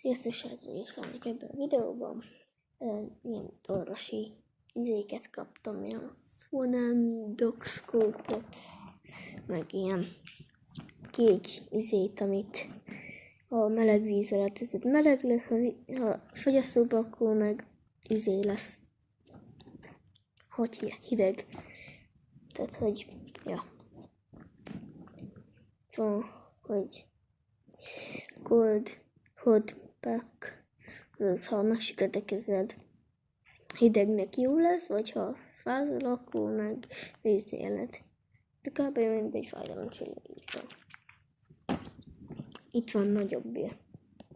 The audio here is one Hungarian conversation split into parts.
Sziasztok srácok, és lennék ebben a videóban. Ilyen orvosi izéket kaptam, ilyen fonendoszkópot, meg ilyen kék izét, amit a meleg víz alatt, ez meleg lesz, ha fogyasztóba, akkor meg izé lesz, hogy hideg. Tehát, hogy, ja. Szóval, hogy cold hot pack, az ha megsütötekezed, hidegnek jó lesz, vagy ha fázol, akkor meg vízéled. De kb. Mint egy fájdalomcsillapító. Itt van nagyobbja.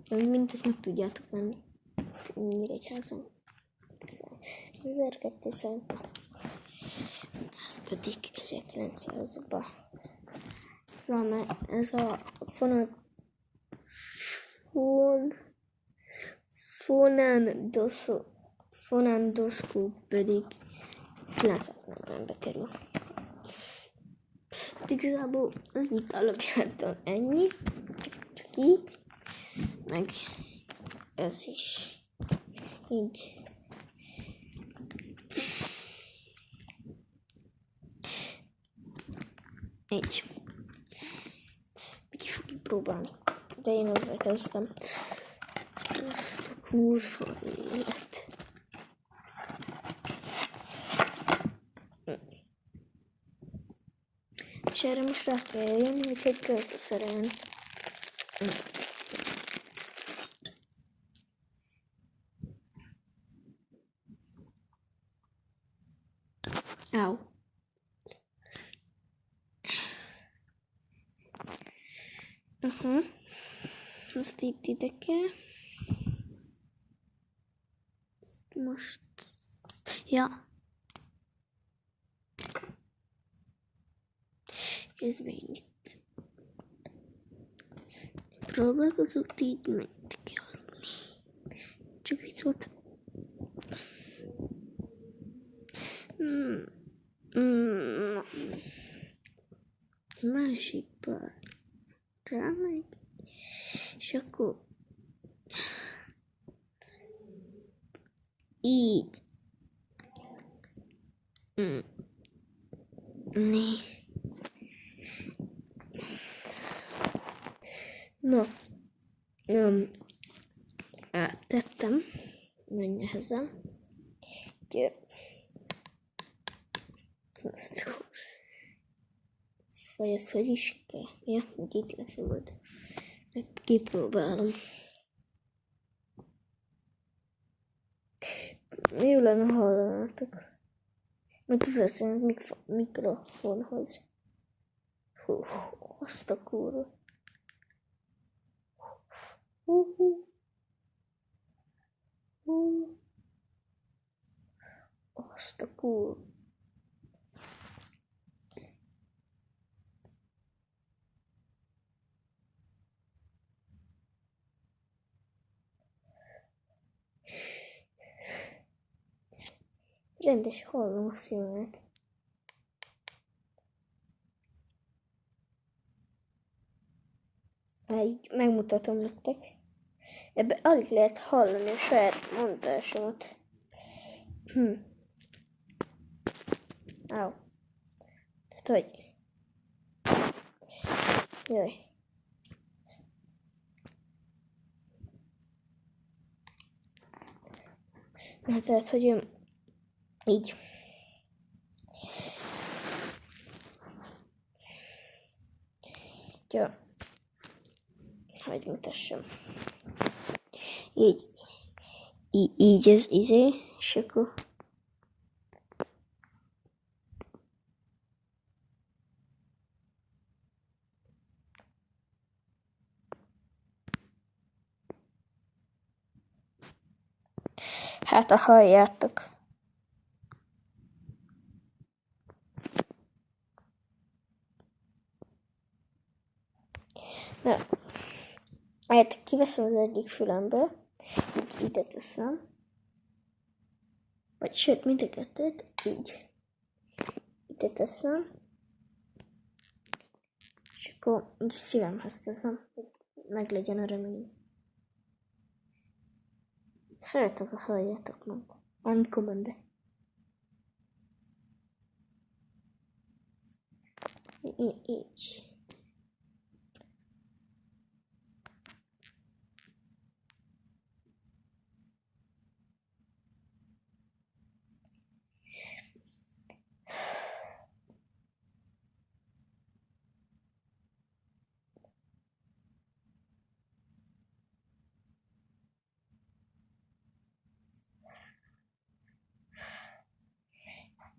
Mint ezt meg tudjátok venni. Nyíregyházon. 1200-ban. Ez pedig 1900-ban. Ez a fonendoszkóp pedig 940-be kerül. Igazából az itt alapjától ennyi, csak így, meg ez is így. Így. Ki fogjuk próbálni. De én ezzel kezdtem. Azt a kurva élet. És erre most rá kell jönni, hogy egy költő szerelni. Áú. Azt itt ide kell. Ezt most... Ja. Közben itt. Próbálkozok így, meg itt kell aludni. Csak viszont... Másik pár. Rámegy. És akkor... Így. Né. No. Tettem. Nagy nehezen. Vagy ez hogy is kell? Ja, itt lefogod. Meg kipróbálom. Jó lenne hallanátok. Meg köszönöm mikrofonhoz. Hú, azt a kurva. Azt a kurva. Rendes hallom a szívemet. Így megmutatom nektek. Ebben alig lehet hallani a saját mondásomat. Áú. Tehát hogy? Jaj. Na tehát, hogy így. Ja. Hogy mutassam. Így ez izé, és akkor... Hát a halljátok. Na, hát kiveszem az egyik fülemből, így ide teszem, vagy sőt, mind a kettőt, így ide teszem, és akkor így a szívemhez teszem, hogy meg legyen a remény. Szeretek, ha halljátok meg. Annyi kommentbe. Így.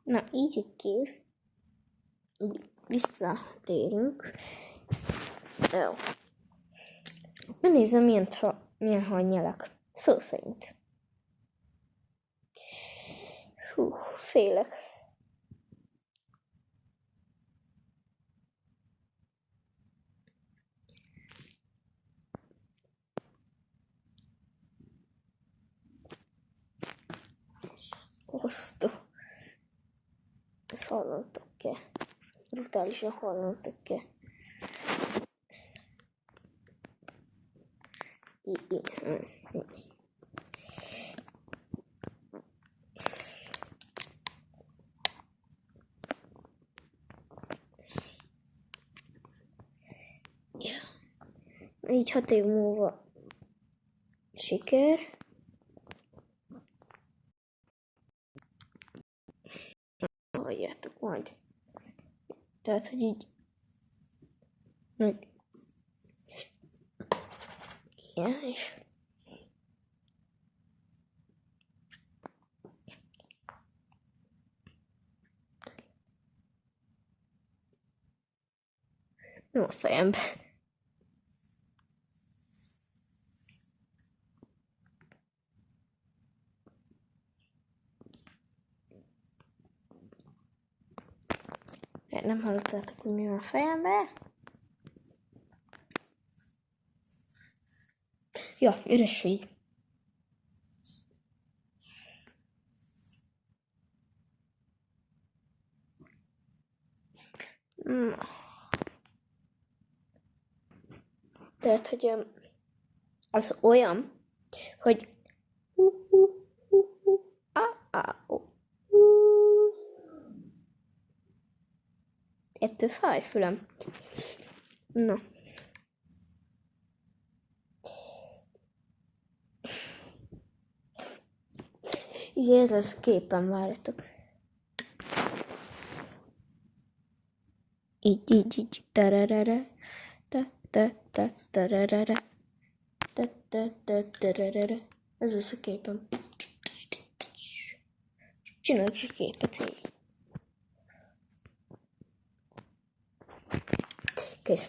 Na, így kész. Így visszatérünk. Jó. Megnézem, milyen ha nyelek. Szó szerint. Hú, félek. Osztó. Ezt hallottak-e? Brutálisan hallottak-e? Így 6 év múlva siker. Halljátok majd. Tehát, hogy így meg ilyen is. Nem a fejembe. Nem hallottátok, hogy mi van a fejembe? Ja, üres így. Na. Tehát, hogy az olyan, hogy ettől fáj fülem. Na. Így ez lesz a képen, várjatok. Így. Tararara. Tararara. Tararara. Ez lesz a képen. Csináljuk a képet így. Kész.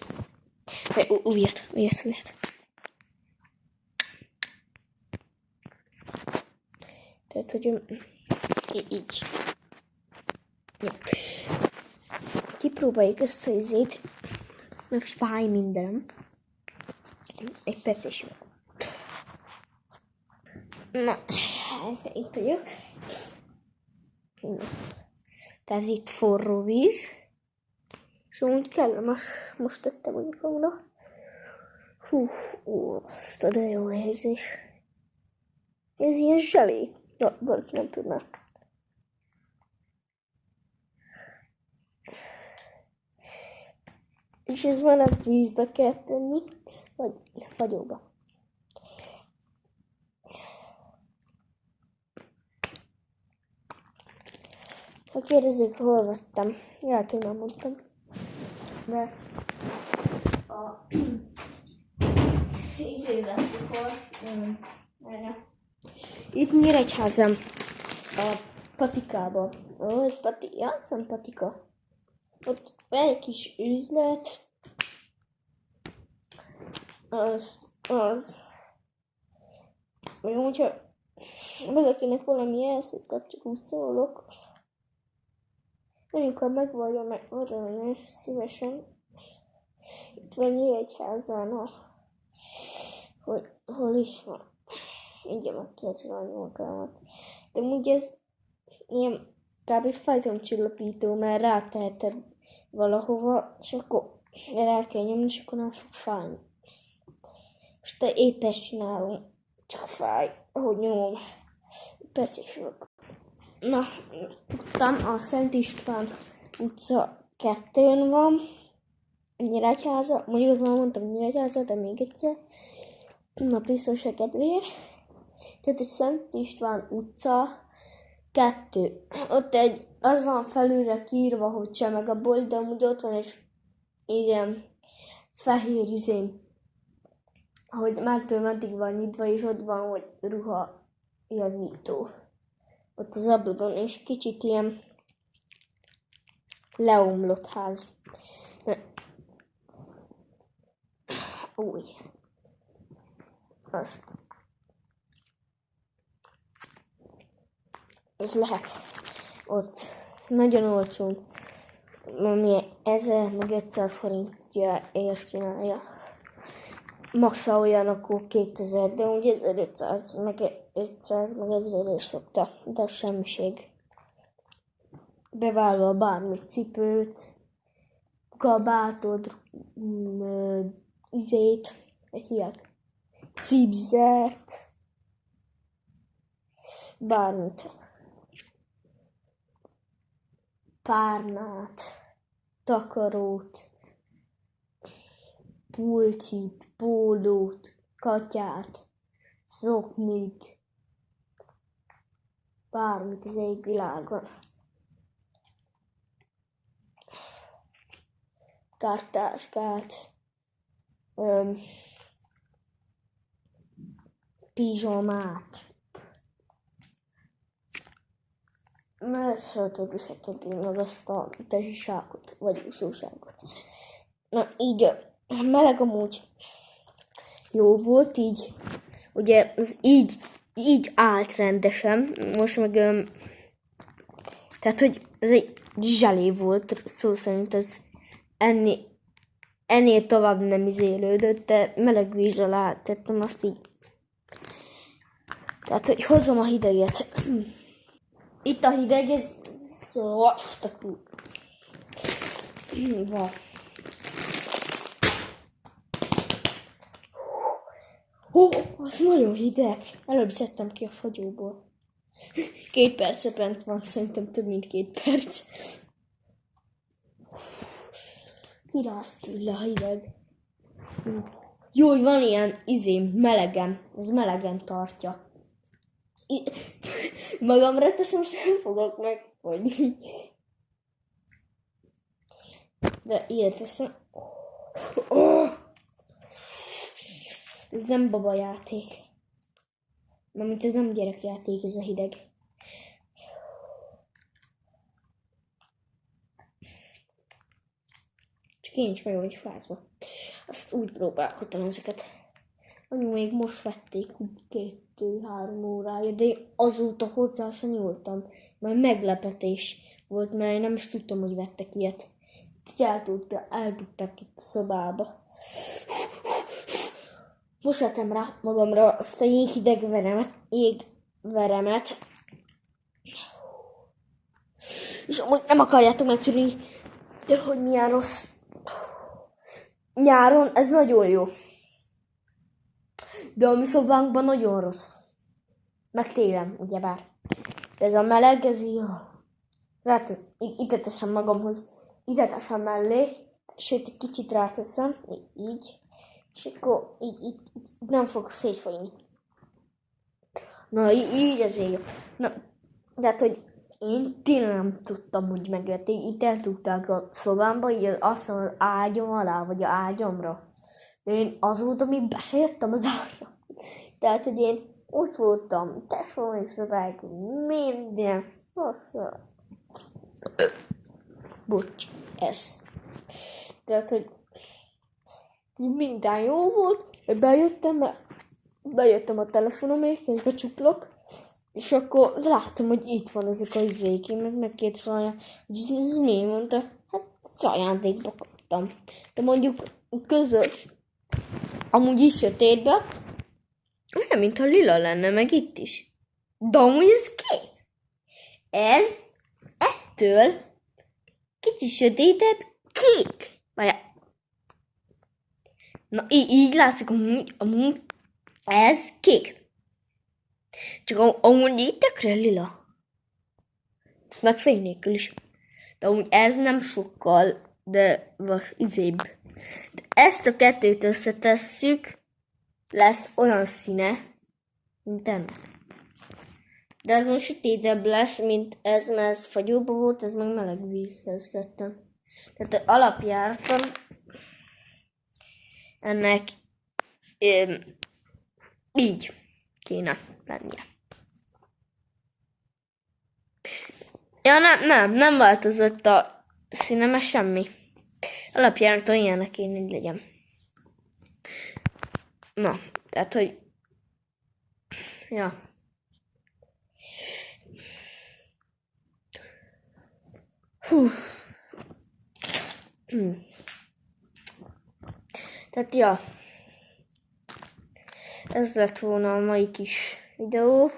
Újat. Tehát, hogy így. Ja. Kipróbáljuk ezt a izét, mert fáj mindenem. Egy perc is jó. Na, itt vagyok. Tehát itt forró víz. Szóval kellemes. Most tettem úgy fognak. Azt de jó érzés. Ez ilyen zselé. Ja, valaki nem tudná. És ez már nem vízbe kell tenni, vagy fagyóba. Ha kérdezzük, hol vettem, lehet, hogy nem mondtam, de a izével, hol, itt Nyíregyházan, a patikában, játszom patika, ott egy kis üzlet, az, vagy hogyha valakinek valami elszoktak, csak úgy szólok, amikor megvallom meg oda szívesen, itt van Nyíregyházán, hogy hol is van, mindjárt megkérdezem magamát, de úgy ez ilyen kb. Fájdalomcsillapító, mert ráteheted valahova, és akkor rá kell nyomni, és akkor nem fog fájni. Most épp ezt csinálom. Csak fáj, hogy nyomom. Persze is vagyok. Na, tudtam, a Szent István utca 2-n van. Nyíregyháza, mondjuk már mondtam Nyíregyháza, de még egyszer. Na, biztonság kedvéért. Tehát egy Szent István utca 2. Ott az van felülre kiírva, hogy Csemeg a bolt, de amúgy ott van egy ilyen fehér hogy mettől meddig van nyitva, és ott van, hogy ruha javító. Ott az ablakon, és kicsit ilyen leomlott ház. Új. Azt. Ez lehet. Ott nagyon olcsón. Ami 1000 meg 500 forintja érs csinálja. Maxa olyan, akkor 2000, de úgy 1500 meg 500 meg 1000 is szokta. De semmiség. Beválva bármit, cipőt, kabátot, cipzert, bármit. Párnát, takarót, pulcsit, pólót, katyát, szoknit, bármit az égvilágon. Kártáskát, pizsamát, stb. Meg azt a tesiságot, vagy úszóságot. Na, így meleg amúgy jó volt, így, ugye, így állt rendesen, most meg, tehát, hogy ez egy zselé volt, szó szerint ez ennél tovább nem izélődött, de meleg víz alá tettem azt így. Tehát, hogy hozom a hideget. Itt a hideg, ez azt a van. Az nagyon hideg. Előbb szedtem ki a fagyóból. 2 perce bent van, szerintem több mint 2 perc. Kirázt tőle a hideg. Jó, hogy van ilyen melegen. Ez melegen tartja. Magamra teszem, nem fogok megfogyni. De ilyet teszem. Ez nem babajáték. Mármint ez nem gyerekjáték, ez a hideg. Csak én is meg vagy fázva. Azt úgy próbálkodtam ezeket. Anyu még most vették 2-3 órája, de én azóta hozzá sem nyúltam. Majd meglepetés volt, mert én nem is tudtam, hogy vettek ilyet. Így eldugták itt a szobába. Most lettem rá magamra azt a jéghideg jégveremet. És amúgy nem akarjátok megtudni, de hogy milyen rossz. Nyáron ez nagyon jó. De a mi szobánkban nagyon rossz. Meg télen, ugyebár. De ez a meleg, ez jó. Hát ide teszem magamhoz. Ide teszem mellé. Sőt, egy kicsit ráteszem. Így. És akkor így nem fog szétfolyni. Na, így azért jó. Na, de hát, hogy én tényleg nem tudtam úgy megvetni. Itt eltudták a szobámba, így azt az ágyam alá, vagy a ágyamra. De én azóta még bejöttem az ágyra. Tehát, hogy én ott voltam, tesói szobák, minden faszal. Bocs, ez. Tehát, hogy minden jó volt, bejöttem a telefonomért, becsuklok, és akkor láttam, hogy itt van ezek a izék, én megkérdeztem, hogy ez mi? Mondta, hát ajándékba kaptam. De mondjuk közös, amúgy is sötétbe, olyan, mintha lila lenne, meg itt is. De amúgy ez kék. Ez ettől kicsit sötétebb, kék. Várjál. Na, így látszik, amúgy ez kék. Csak amúgy így tökre lila. Meg fény nélkül is. De amúgy ez nem sokkal, de izébb. De ezt a kettőt összetesszük, lesz olyan színe, mint ennek. De ez most sötétebb lesz, mint ez, mert ez fagyóba volt, ez meg meleg vízhez tettem. Tehát alapjáraton ennek így kéne lennie. Ja, nem változott a színeme semmi. Alapjáraton ilyenek kéne, hogy legyen. Na, tehát, hogy ja. Hú. Tehát, ja. Ez lett volna a mai kis videó.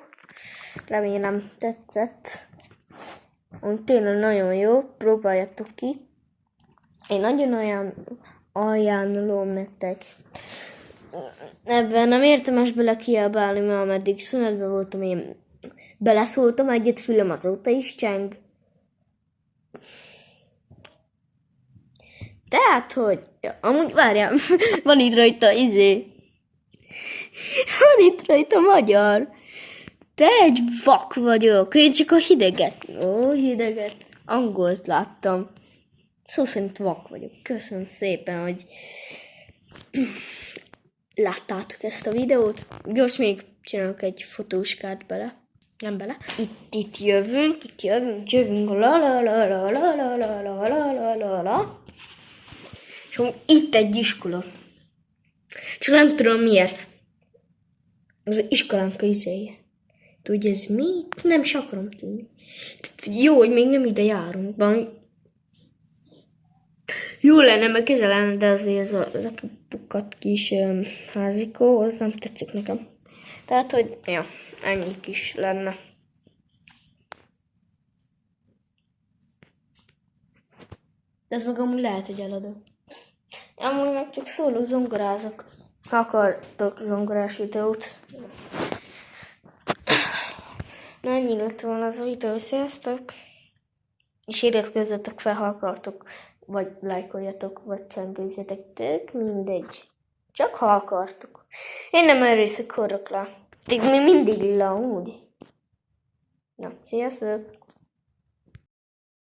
Remélem tetszett. Tényleg nagyon jó, próbáljátok ki. Én nagyon ajánlom nektek. Ebben nem érdemes bele kiabálni, mert ameddig szünetben voltam, én beleszóltam egyet, fülem azóta is cseng. Tehát, hogy amúgy várjál, van itt rajta van itt rajta magyar. De egy vak vagyok, én csak a hideget, angolt láttam. Szó szerint vak vagyok. Köszönöm szépen, hogy láttátok ezt a videót. Gyors még csinálok egy fotóskát bele. Nem bele. Itt jövünk, la. És itt egy iskola. Csak nem tudom miért. Az iskolánk izéje. Tudja, ez mi? Nem is akarom tudni. Jó, hogy még nem ide járunk. Jó lenne, meg közel lenne, de azért ez a lepukat kis házikó, az nem tetszik nekem. Tehát, hogy ja, ennyi kis lenne. De ez meg amúgy lehet, hogy eladom. Amúgy meg csak szóló zongorázok. Ha akartok zongorás videót. Na, ennyi lett volna az a videó, sziasztok! És iratkozzatok fel, ha akartok, vagy lájkoljatok, vagy csengőzzetek, tök mindegy. Csak ha akartok. Én nem erőszak horok le. Még mindig le, úgy. Na, sziasztok!